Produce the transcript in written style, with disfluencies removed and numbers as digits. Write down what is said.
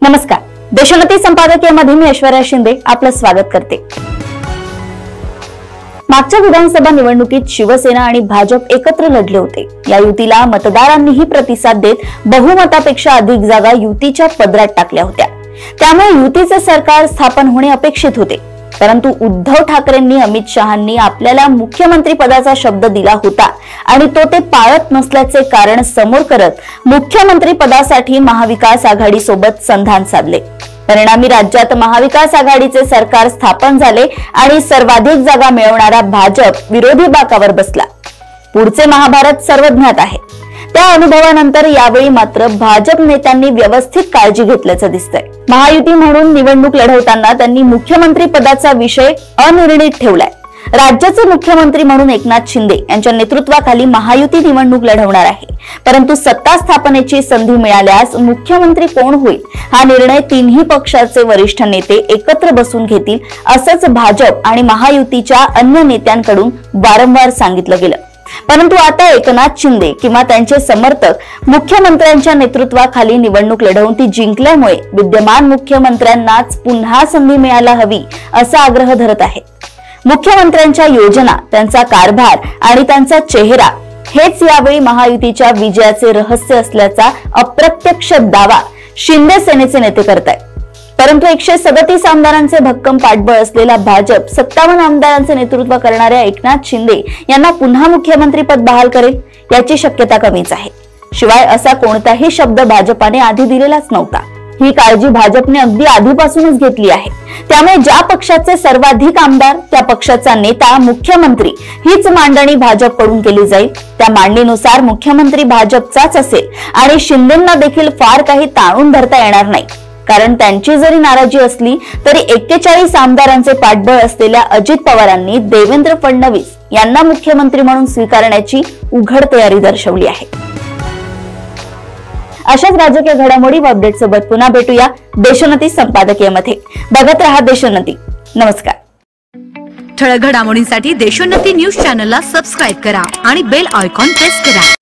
नमस्कार, देशोन्नती संपादकीयमध्ये मी ऐश्वर्या शिंदे आपलं स्वागत करते। मागच्या विधानसभा निवडणुकीत शिवसेना आणि भाजप एकत्र लढले होते। या युतीला मतदारांनीही प्रतिसाद देत बहुमतापेक्षा अधिक जागा युतीच्या पदरात टाकल्या होत्या। त्यामुळे युतीचे सरकार स्थापन होणे अपेक्षित होते। परंतु उद्धव ठाकरेंनी अमित शहांनी आपल्याला मुख्यमंत्री पदाचा शब्द दिला होता आणि तो ते पाळत नसल्याचे कारण समोर करत मुख्यमंत्री पदासाठी महाविकास आघाडी सोबत संधान साधले। परिणामी राज्यात महाविकास आघाडीचे सरकार स्थापन झाले आणि सर्वाधिक जागा मिळवणारा भाजप विरोधी बाकावर बसला। पुढचे महाभारत सर्वज्ञात आहे। त्या अनुभवानंतर यावेळी मात्र भाजप नेत्यांनी व्यवस्थित काळजी घेतल्याचं दिसतंय। महायुती म्हणून निवडणूक लढवताना त्यांनी मुख्यमंत्री पदाचा विषय अनिर्णित ठेवलाय। राज्याचे मुख्यमंत्री म्हणून एकनाथ शिंदे यांच्या नेतृत्वाखाली महायुती निवडणूक लढवणार आहे। परंतु सत्ता स्थापनेची संधी मिळाल्यास मुख्यमंत्री कोण होईल हा निर्णय तिन्ही पक्षाचे वरिष्ठ नेते एकत्र बसून घेतील, असंच भाजप आणि महायुतीच्या अन्य नेत्यांकडून वारंवार सांगितलं गेलं। परंतु आता एकनाथ शिंदे किंवा त्यांचे समर्थक मुख्यमंत्र्यांच्या नेतृत्वाखाली निवडणूक लढवून ती जिंकल्यामुळे विद्यमान मुख्यमंत्र्यांनाच पुन्हा संधी मिळायला हवी असा आग्रह धरत आहेत। मुख्यमंत्र्यांच्या योजना, त्यांचा कारभार आणि त्यांचा चेहरा हेच यावेळी महायुतीच्या विजयाचे रहस्य असल्याचा अप्रत्यक्ष दावा शिंदे सेनेचे नेते करतायत। परंतु 137 आमदारांचे भक्कम पाठबळ असलेला भाजप 57 आमदारांचे नेतृत्व करणाऱ्या एकनाथ शिंदे यांना पुन्हा मुख्यमंत्री पद बहाल करेल याची शक्यता कमीच आहे। शिवाय असा कोणताही शब्द भाजपाने आधी दिलेलाच नव्हता। ही काळजी भाजपने अगदी आधीपासूनच घेतली आहे। त्यामुळे ज्या पक्षाचे सर्वाधिक आमदार, त्या पक्षाचा नेता मुख्यमंत्री हीच मांडणी भाजपकडून केली जाईल। त्या मांडणीनुसार मुख्यमंत्री भाजपचाच असेल आणि शिंदेंना देखील फार काही ताणून धरता येणार नाही। कारण त्यांची जरी नाराजी असली तरी 41 आमदारांचे पाठबळ असलेल्या अजित पवारांनी देवेंद्र फडणवीस यांना मुख्यमंत्री म्हणून स्वीकारण्याची उघड तयारी दर्शवली आहे। अशाच राजकीय घडामोडी व अपडेट सोबत पुन्हा भेटूया देशोन्नती संपादकीयमध्ये। बघत रहा देशोन्नती। नमस्कार। ठळक घडामोडींसाठी देशोन्नती न्यूज चॅनलला सबस्क्राइब करा आणि बेल आयकॉन प्रेस करा।